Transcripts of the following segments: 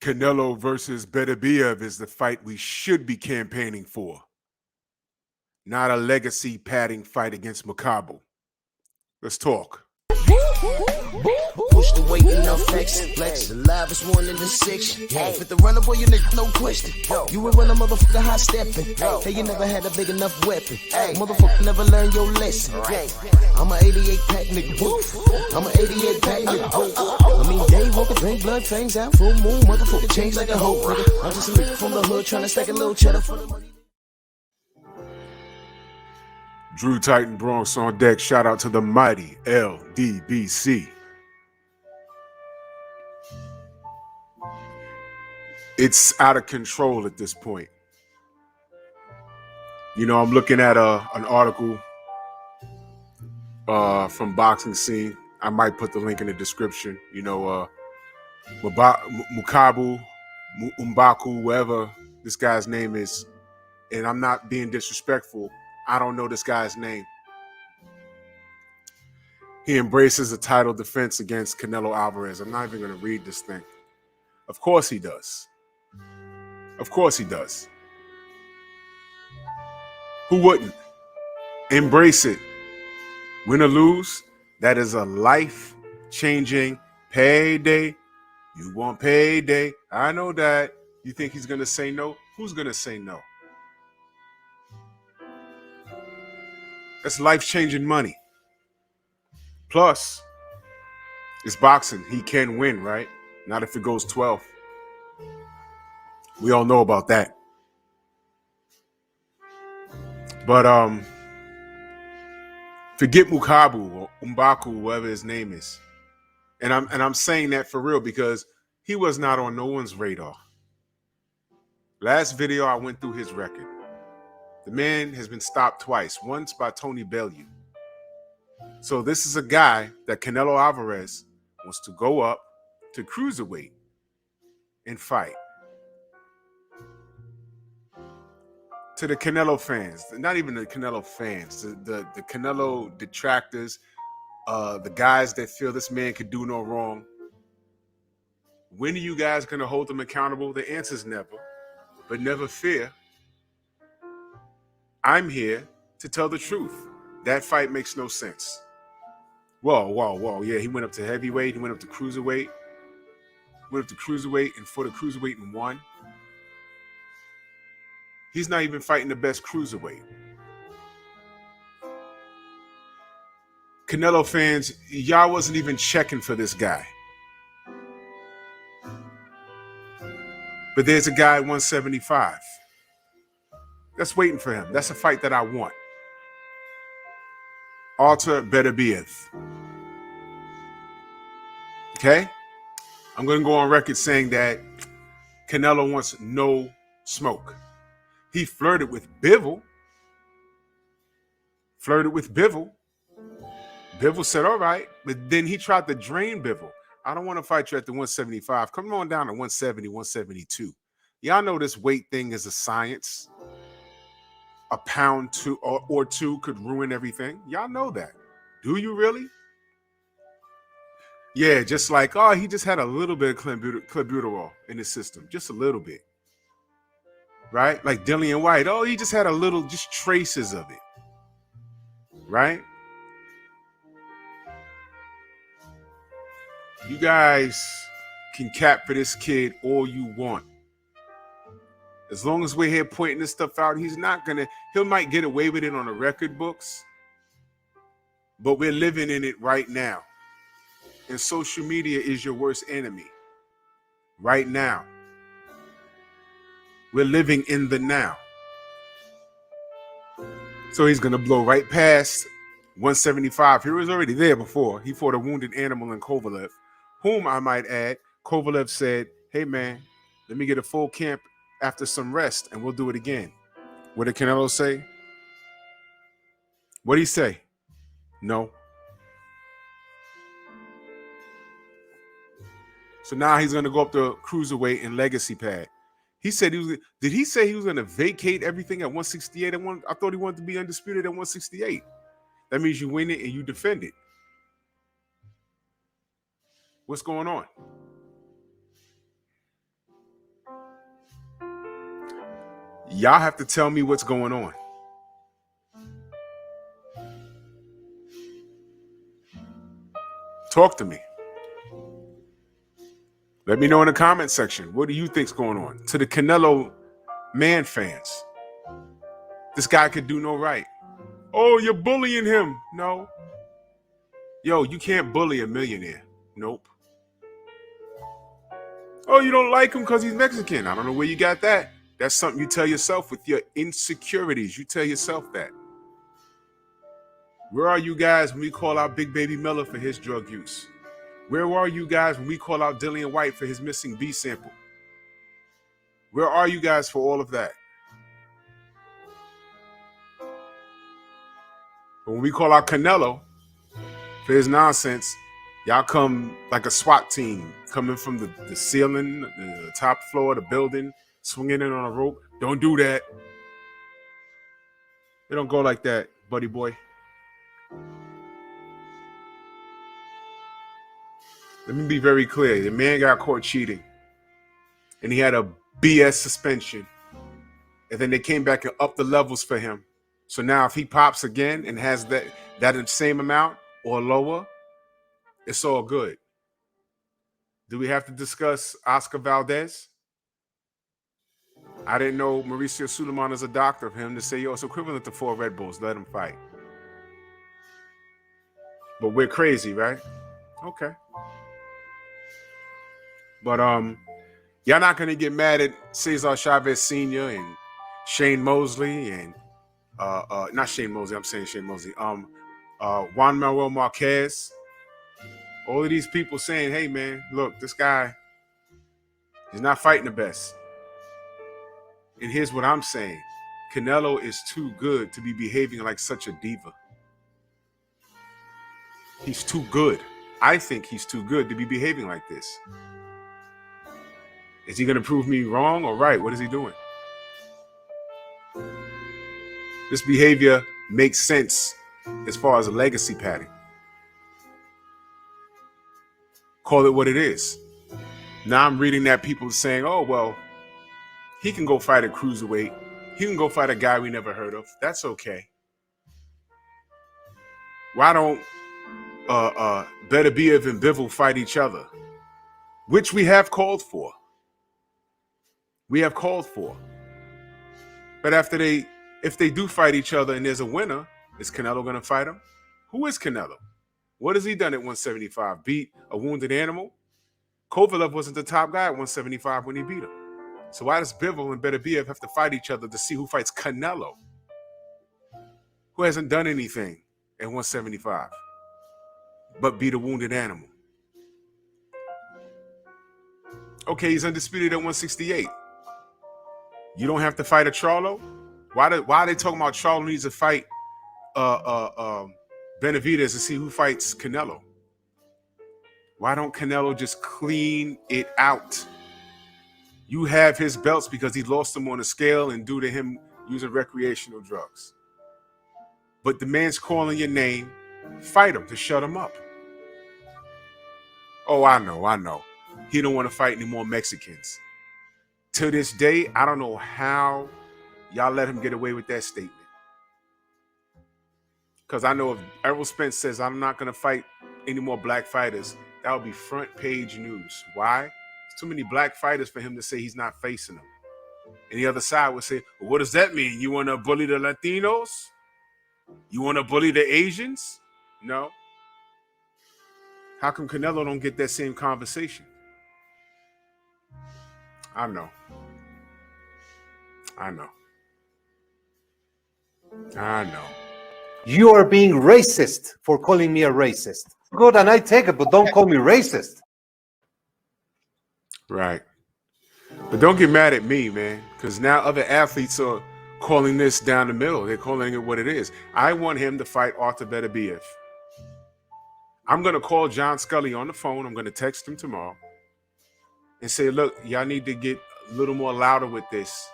Canelo versus Beterbiev is the fight we should be campaigning for, not a legacy padding fight against Makabu. Let's talk. Push the weight enough flex. Flex, the livest one in the section. With the runner boy, you nigga, no question. You would run a motherfucker high stepping. Hey, you never had a big enough weapon. Motherfucker never learned your lesson. I'm an 88 pack nigga. I'm an 88 pack nigga. I mean, day walker, drink blood, fangs out, full moon, motherfucker change like a hoe, nigga. I'm just a nigga from the hood trying to stack a little cheddar for the money. Drew Titan Bronx on deck. Shout out to the mighty LDBC. It's out of control at this point. You know, I'm looking at an article from Boxing Scene. I might put the link in the description. You know, Mukabu, Umbaku, whatever this guy's name is. And I'm not being disrespectful. I don't know this guy's name. He embraces a title defense against Canelo Alvarez. I'm not even going to read this thing. Of course he does. Of course he does. Who wouldn't? Embrace it. Win or lose, that is a life-changing payday. You want payday. I know that. You think he's going to say no? Who's going to say no? That's life-changing money. Plus, it's boxing. He can win, right? Not if it goes 12. We all know about that. But forget Mukabu or Umbaku, whatever his name is. And I'm saying that for real because he was not on no one's radar. Last video I went through his record. The man has been stopped twice, once by Tony Bellew. So this is a guy that Canelo Alvarez wants to go up to cruiserweight and fight. To the Canelo fans, not even the Canelo fans, the Canelo detractors, the guys that feel this man could do no wrong. When are you guys going to hold him accountable? The answer is never. But never fear. I'm here to tell the truth. That fight makes no sense. Whoa. Yeah, he went up to heavyweight. He went up to cruiserweight. Went up to cruiserweight and fought a cruiserweight and won. He's not even fighting the best cruiserweight. Canelo fans, y'all wasn't even checking for this guy. But there's a guy at 175. That's waiting for him. That's a fight that I want. Artur Beterbiev. Okay? I'm going to go on record saying that Canelo wants no smoke. He flirted with Bivol. Bivol said, all right. But then he tried to drain Bivol. I don't want to fight you at the 175. Come on down to 170, 172. Y'all know this weight thing is a science. A pound or two could ruin everything. Y'all know that. Do you really? Yeah, just like, he just had a little bit of clenbuterol in his system. Just a little bit. Right? Like Dillian White. He just had a little, just traces of it. Right? You guys can cap for this kid all you want. As long as we're here pointing this stuff out, he might get away with it on the record books. But we're living in it right now. And social media is your worst enemy. Right now. We're living in the now. So he's going to blow right past 175. He was already there before. He fought a wounded animal in Kovalev, whom I might add, Kovalev said, hey, man, let me get a full camp after some rest, and we'll do it again. What did Canelo say? What did he say? No. So now he's going to go up to cruiserweight and legacy pad. He said did he say he was going to vacate everything at 168? I thought he wanted to be undisputed at 168. That means you win it and you defend it. What's going on? Y'all have to tell me what's going on. Talk to me. Let me know in the comment section. What do you think's going on? To the Canelo man fans, this guy could do no right. Oh, you're bullying him. No. Yo, you can't bully a millionaire. Nope. Oh, you don't like him because he's Mexican. I don't know where you got that. That's something you tell yourself with your insecurities. You tell yourself that. Where are you guys when we call out Big Baby Miller for his drug use? Where are you guys when we call out Dillian White for his missing B sample? Where are you guys for all of that? But when we call out Canelo for his nonsense, y'all come like a SWAT team coming from the ceiling, the top floor of the building, swinging in on a rope. Don't do that. It don't go like that, buddy boy. Let me be very clear. The man got caught cheating, and he had a BS suspension. And then they came back and upped the levels for him. So now if he pops again and has that same amount or lower, it's all good. Do we have to discuss Oscar Valdez? I didn't know Mauricio Suleiman is a doctor of him to say, yo, it's equivalent to 4 Red Bulls. Let him fight. But we're crazy, right? Okay. But y'all not gonna get mad at Cesar Chavez Sr. and Shane Mosley and not Shane Mosley, I'm saying Shane Mosley. Juan Manuel Marquez. All of these people saying, hey man, look, this guy is not fighting the best. And here's what I'm saying. Canelo is too good to be behaving like such a diva. He's too good. I think he's too good to be behaving like this. Is he going to prove me wrong or right? What is he doing? This behavior makes sense as far as a legacy padding. Call it what it is. Now I'm reading that people saying, oh, well, he can go fight a cruiserweight. He can go fight a guy we never heard of. That's okay. Why don't Beterbiev and Bivol fight each other? Which we have called for. We have called for. But if they do fight each other and there's a winner, is Canelo going to fight him? Who is Canelo? What has he done at 175? Beat a wounded animal? Kovalev wasn't the top guy at 175 when he beat him. So why does Bivol and Beterbiev have to fight each other to see who fights Canelo, who hasn't done anything at 175 but beat a wounded animal? Okay, he's undisputed at 168. You don't have to fight a Charlo? Why are they talking about Charlo needs to fight Benavidez to see who fights Canelo? Why don't Canelo just clean it out? You have his belts because he lost them on a scale and due to him using recreational drugs. But the man's calling your name. Fight him to shut him up. Oh, I know. He don't want to fight any more Mexicans. To this day, I don't know how y'all let him get away with that statement. Because I know if Errol Spence says, I'm not going to fight any more black fighters, that would be front page news. Why? There's too many black fighters for him to say he's not facing them. And the other side would say, well, what does that mean? You want to bully the Latinos? You want to bully the Asians? No. How come Canelo don't get that same conversation? I know. You are being racist for calling me a racist. Good, and I take it, but don't call me racist. Right. But don't get mad at me, man, because now other athletes are calling this down the middle. They're calling it what it is. I want him to fight Arthur Beterbiev. I'm going to call John Scully on the phone. I'm going to text him tomorrow and say, look, y'all need to get a little more louder with this.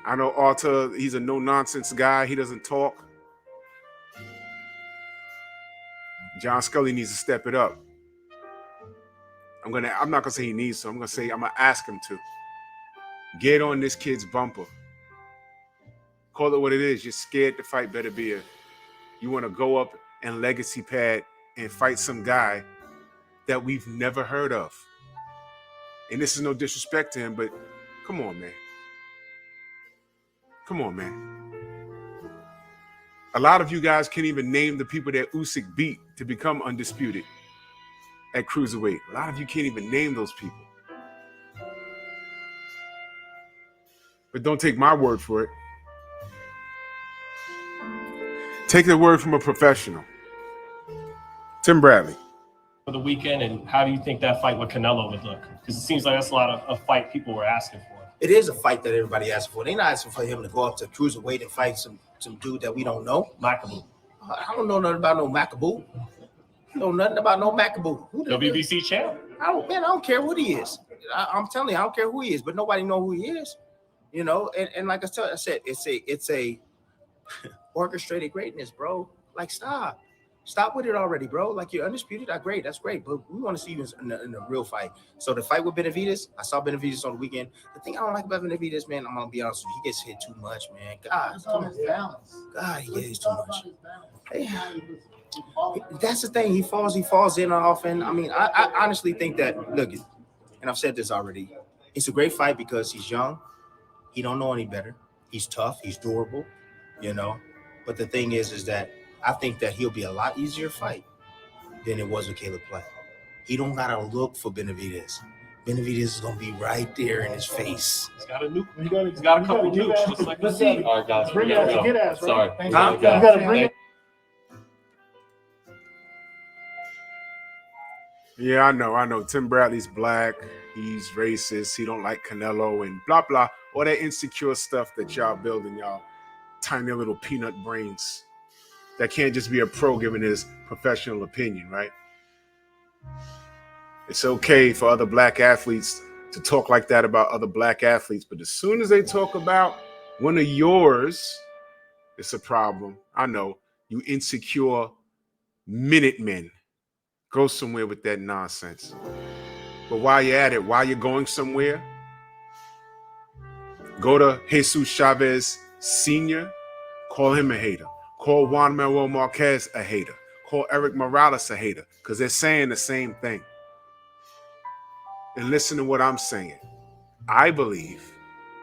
I know Arthur, he's a no-nonsense guy. He doesn't talk. John Scully needs to step it up. I'm not going to say he needs to. I'm going to say I'm going to ask him to. Get on this kid's bumper. Call it what it is. You're scared to fight Beterbiev. You want to go up and legacy pad and fight some guy that we've never heard of. And this is no disrespect to him, but come on, man. Come on, man. A lot of you guys can't even name the people that Usyk beat to become undisputed at cruiserweight. A lot of you can't even name those people. But don't take my word for it. Take the word from a professional. Tim Bradley. For the weekend, and how do you think that fight with Canelo would look? Because it seems like that's a lot of a fight people were asking for. It is a fight that everybody asks for. They're not asking for him to go up to cruiserweight and fight some dude that we don't know. Macaboo. I don't know nothing about no Macaboo. I know nothing about no Macaboo. WBC champ. I don't care what he is. I'm telling you, I don't care who he is, but nobody know who he is. You know, and like I said, it's a orchestrated greatness, bro. Like, stop with it already, bro. Like, you're undisputed. Great, that's great, but we want to see you in a real fight. So the fight with Benavidez, I saw Benavidez on the weekend. The thing I don't like about Benavidez, man, I'm gonna be honest with you, he gets hit too much, man. God, he gets too much. Hey, that's the thing. He falls in often. I mean, I honestly think that, look, and I've said this already, it's a great fight because he's young. He don't know any better. He's tough. He's durable, you know. But the thing is that I think that he'll be a lot easier fight than it was with Caleb Plant. He don't gotta look for Benavidez. Benavidez is gonna be right there in his face. He's got a nuke. He's got a couple nukes, just like the sea. All right, guys. Bring out your kid ass, bro. Sorry. You gotta bring it. Yeah, I know. Tim Bradley's black. He's racist. He don't like Canelo and blah, blah. All that insecure stuff that y'all building, y'all tiny little peanut brains. That can't just be a pro giving his professional opinion, right? It's okay for other black athletes to talk like that about other black athletes, but as soon as they talk about one of yours, it's a problem. I know, you insecure Minutemen. Go somewhere with that nonsense. But while you're at it, while you're going somewhere, go to Jesus Chavez Sr., call him a hater. Call Juan Manuel Marquez a hater. Call Eric Morales a hater, because they're saying the same thing. And listen to what I'm saying. I believe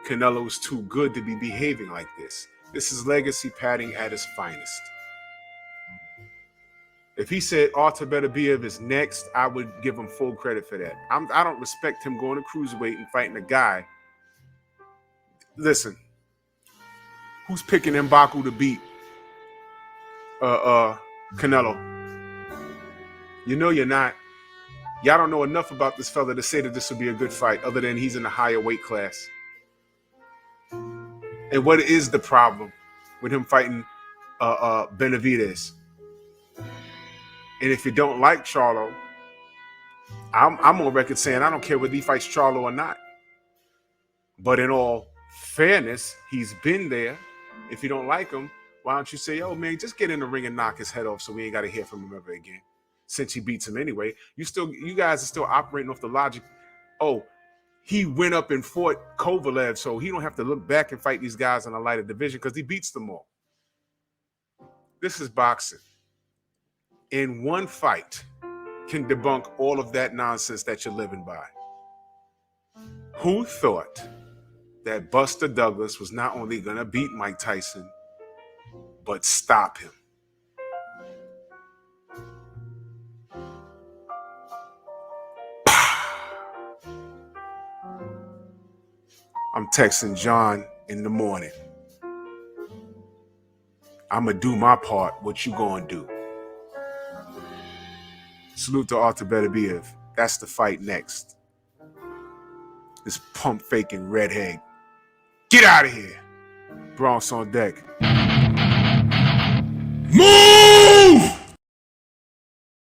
Canelo is too good to be behaving like this. This is legacy padding at its finest. If he said Artur Beterbiev is next, I would give him full credit for that. I don't respect him going to cruiserweight and fighting a guy. Listen, who's picking M'Baku to beat Canelo? You know you're not. Y'all don't know enough about this fella to say that this would be a good fight, other than he's in a higher weight class. And what is the problem with him fighting Benavidez? And if you don't like Charlo, I'm on record saying I don't care whether he fights Charlo or not. But in all fairness, he's been there. If you don't like him, why don't you say, oh, man, just get in the ring and knock his head off so we ain't got to hear from him ever again. Since he beats him anyway. You guys are still operating off the logic, oh, he went up and fought Kovalev, so he don't have to look back and fight these guys in a lighter division because he beats them all. This is boxing. In one fight can debunk all of that nonsense that you're living by. Who thought that Buster Douglas was not only going to beat Mike Tyson, but stop him? I'm texting John in the morning. I'm going to do my part. What you going to do? Salute to Artur Beterbiev. That's the fight next. This pump faking redhead. Get out of here. Bronx on deck. Move!